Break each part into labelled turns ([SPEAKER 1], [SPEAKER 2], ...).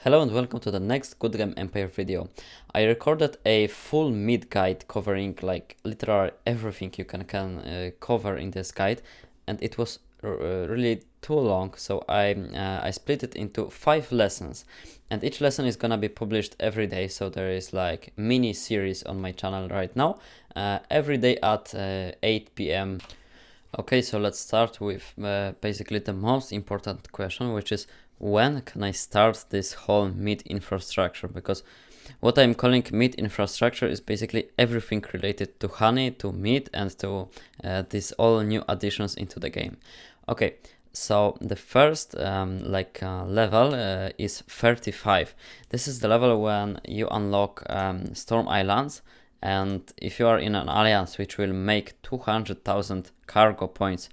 [SPEAKER 1] Hello and welcome to the next Good Game Empire video. I recorded a full MEAD guide covering like literally everything you can cover in this guide, and it was really too long, so I split it into 5 lessons, and each lesson is gonna be published every day. So there is like mini series on my channel right now, every day at 8 p.m. Okay, so let's start with basically the most important question, which is when can I start this whole MEAD infrastructure? Because what I'm calling MEAD infrastructure is basically everything related to Honey, to MEAD, and to these all new additions into the game. Okay, so the first level is 35. This is the level when you unlock Storm Islands, and if you are in an alliance which will make 200,000 cargo points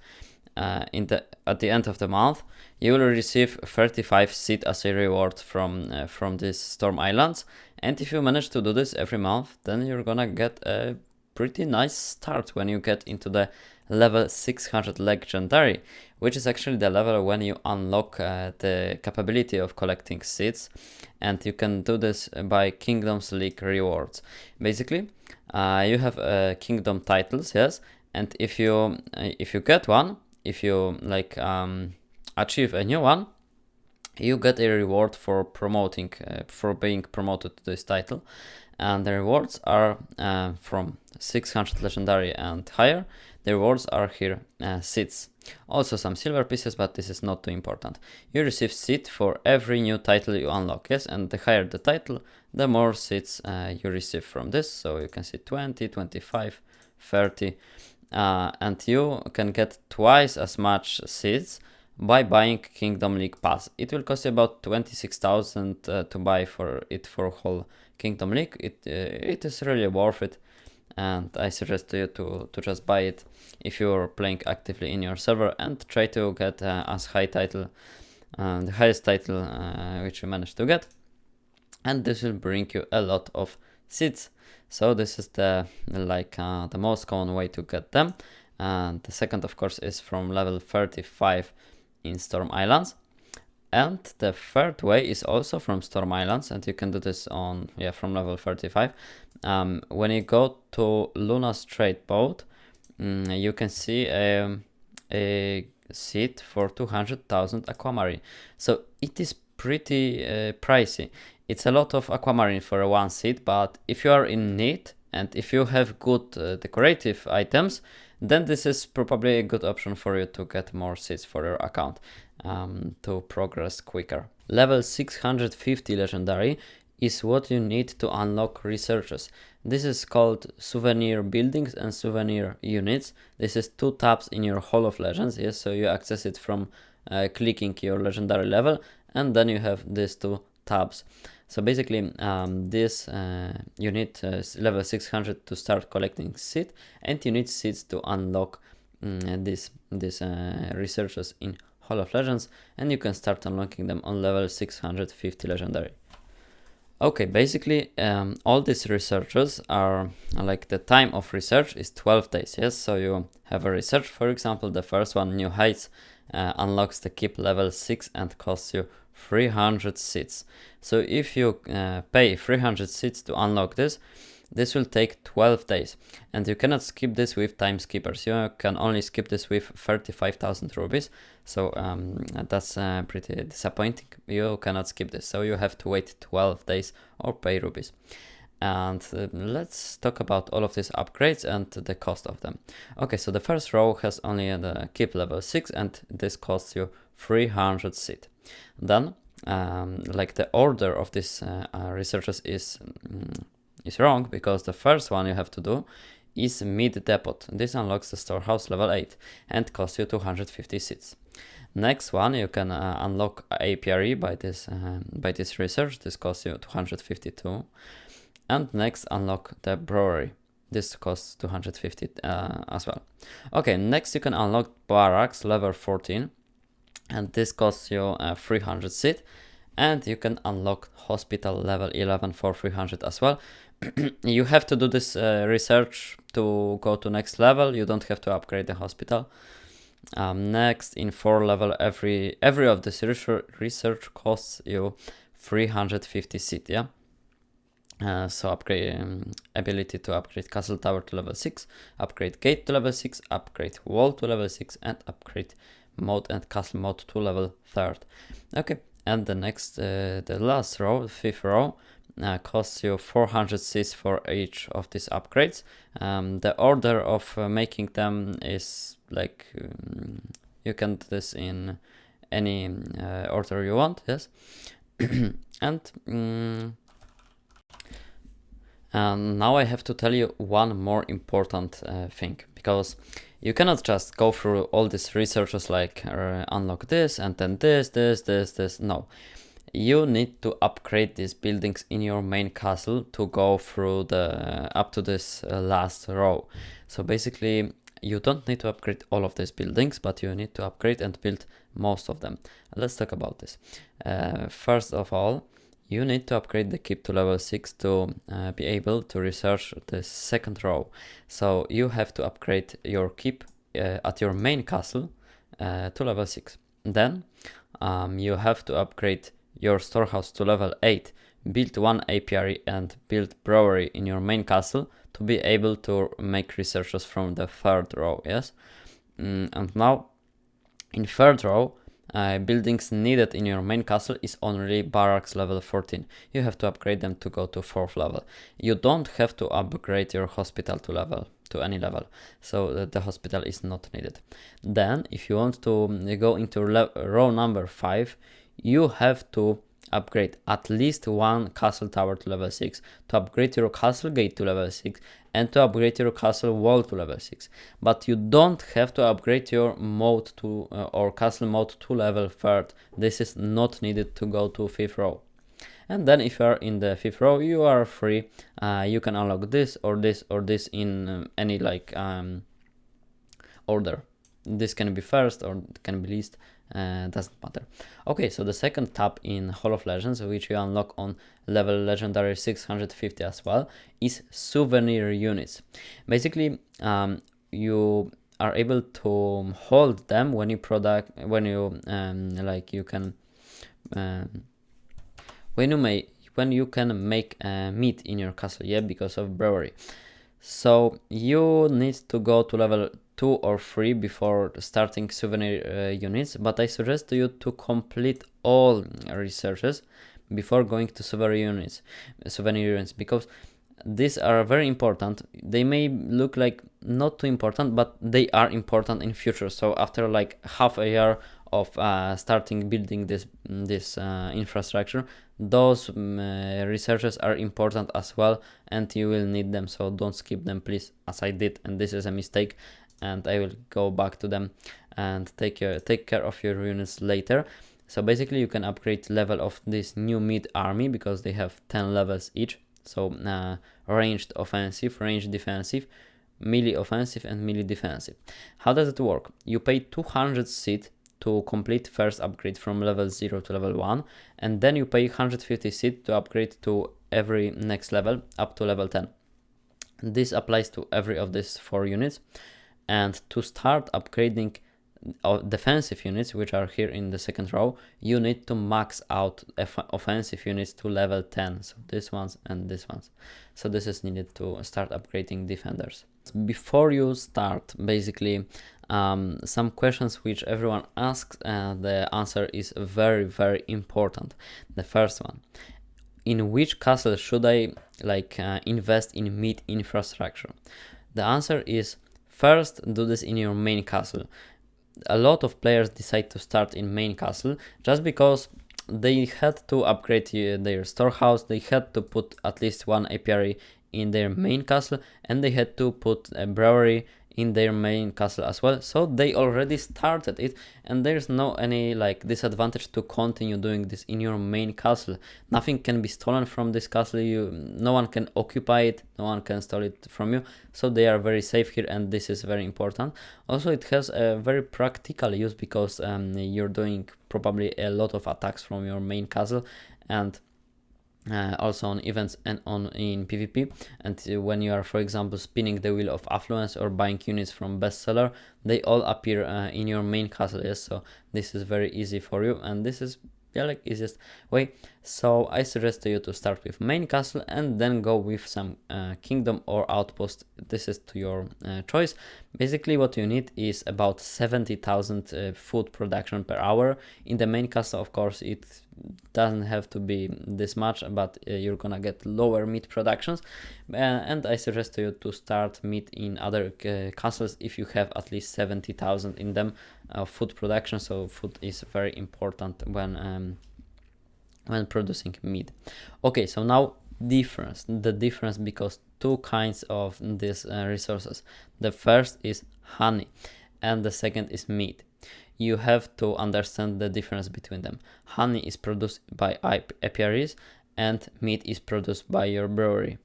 [SPEAKER 1] at the end of the month, you will receive 35 seed as a reward from these Storm Islands. And if you manage to do this every month, then you're gonna get a pretty nice start when you get into the level 600 legendary, which is actually the level when you unlock the capability of collecting seeds, and you can do this by Kingdoms League rewards. Basically, you have kingdom titles, yes, and if you get one, if you achieve a new one, you get a reward for promoting, for being promoted to this title, and the rewards are from 600 legendary and higher. The rewards are here seeds. Also some silver pieces, but this is not too important. You receive seed for every new title you unlock, yes, and the higher the title, the more seeds you receive from this. So you can see 20, 25, 30, and you can get twice as much seeds by buying Kingdom League Pass. It will cost you about 26,000 to buy for whole Kingdom League. It is really worth it, and I suggest you to just buy it if you're playing actively in your server and try to get as high title, the highest title which you manage to get, and this will bring you a lot of seeds. So this is the most common way to get them, and the second, of course, is from level 35 in Storm Islands, and the third way is also from Storm Islands, and you can do this on from level 35. When you go to Luna's trade boat, you can see a seed for 200,000 aquamarine. So it is pretty pricey. It's a lot of aquamarine for a one seed, but if you are in need and if you have good decorative items, then this is probably a good option for you to get more seeds for your account to progress quicker. Level 650 legendary is what you need to unlock researches. This is called souvenir buildings and souvenir units. This is 2 tabs in your HoL of Legends, yes, so you access it from clicking your legendary level, and then you have these 2 tabs. So basically, you need level 600 to start collecting seed, and you need seeds to unlock these researches in HoL of Legends, and you can start unlocking them on level 650 legendary. Okay, basically all these researches are like the time of research is 12 days, yes, so you have a research. For example, the first one, New Heights, unlocks the keep level 6 and costs you 300 seeds. So if you pay 300 seeds to unlock this will take 12 days, and you cannot skip this with time skippers. You can only skip this with 35,000 rubies, so that's pretty disappointing. You cannot skip this, so you have to wait 12 days or pay rubies. And let's talk about all of these upgrades and the cost of them. Okay, so the first row has only the keep level 6, and this costs you 300 seed. Then the order of these researches is wrong, because the first one you have to do is MEAD Depot. This unlocks the storehouse level 8 and costs you 250 seeds. Next one, you can unlock apiary by this research. This costs you 252. And next, unlock the brewery. This costs 250 as well. Okay, next you can unlock barracks level 14, and this costs you 300 seed. And you can unlock hospital level 11 for 300 as well. You have to do this research to go to next level. You don't have to upgrade the hospital. Next, in 4 level, every of this research costs you 350 seat, yeah. So upgrade ability to upgrade castle tower to level 6, upgrade gate to level 6, upgrade wall to level 6, and upgrade mode and castle mode to level 3rd. Okay, and the next, the last row, the 5th row, costs you 400 seats for each of these upgrades. The order of making them is like you can do this in any order you want, yes. And now I have to tell you one more important thing, because you cannot just go through all these researches like unlock this and then this. No, you need to upgrade these buildings in your main castle to go through the up to this last row. So basically you don't need to upgrade all of these buildings, but you need to upgrade and build most of them. Let's talk about this. First of all, you need to upgrade the keep to level 6 to be able to research the second row. So you have to upgrade your keep at your main castle to level 6. Then you have to upgrade your storehouse to level 8, build one apiary and build brewery in your main castle to be able to make researches from the third row, yes? And now in third row, buildings needed in your main castle is only barracks level 14. You have to upgrade them to go to 4th level. You don't have to upgrade your hospital to any level, so the hospital is not needed. Then if you want to go into row number 5, you have to upgrade at least one castle tower to level 6, to upgrade your castle gate to level 6, and to upgrade your castle wall to level 6. But you don't have to upgrade your mode to or castle mode to level 3rd. This is not needed to go to 5th row. And then if you are in the 5th row, you are free. You can unlock this or this or this in any like order. This can be first or it can be least. Doesn't matter. Okay, so the second tab in Hall of Legends, which you unlock on level legendary 650 as well, is souvenir units. Basically, you are able to hold them when you when you can make mead in your castle, yeah, because of brewery. So you need to go to level 2 or 3 before starting souvenir units, but I suggest you to complete all researches before going to souvenir units, because these are very important. They may look like not too important, but they are important in future. So after like half a year of starting building this infrastructure, those researches are important as well, and you will need them, so don't skip them please, as I did, and this is a mistake, and I will go back to them and take care of your units later. So basically you can upgrade level of this new mid army because they have 10 levels each. So ranged offensive, ranged defensive, melee offensive, and melee defensive. How does it work? You pay 200 seed to complete first upgrade from level 0 to level 1, and then you pay 150 seed to upgrade to every next level up to level 10. This applies to every of these 4 units. And to start upgrading defensive units, which are here in the second row, you need to max out offensive units to level 10. So these ones and these ones. So this is needed to start upgrading defenders. Before you start, basically, some questions which everyone asks, and the answer is very, very important. The first one: in which castle should I invest in mid infrastructure? The answer is: first, do this in your main castle. A lot of players decide to start in main castle just because they had to upgrade their storehouse, they had to put at least one apiary in their main castle, and they had to put a brewery in their main castle as well. So they already started it, and there's no any disadvantage to continue doing this in your main castle. Nothing can be stolen from this castle. No one can occupy it, no one can steal it from you, so they are very safe here, and this is very important. Also, it has a very practical use because you're doing probably a lot of attacks from your main castle, and also on events and in PvP, and when you are, for example, spinning the wheel of affluence or buying units from bestseller, they all appear in your main castle. Yes, so this is very easy for you, and this is yeah, like easiest way. So I suggest you to start with main castle and then go with some kingdom or outpost. This is to your choice. Basically what you need is about 70,000 food production per hour. In the main castle, of course, it doesn't have to be this much, but you're gonna get lower meat productions, and I suggest you to start meat in other castles if you have at least 70,000 in them food production. So food is very important when producing meat. Okay, so now the difference, because two kinds of these resources. The first is honey and the second is meat. You have to understand the difference between them. Honey is produced by apiaries and meat is produced by your brewery.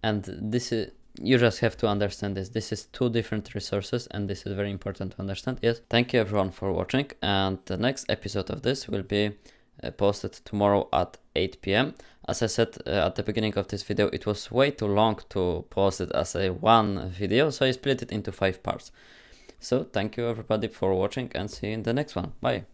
[SPEAKER 1] And this is, you just have to understand this. This is two different resources and this is very important to understand. Yes. Thank you everyone for watching, and the next episode of this will be posted tomorrow at 8 p.m. As I said at the beginning of this video, it was way too long to post it as a one video, so I split it into 5 parts. So thank you everybody for watching and see you in the next one. Bye.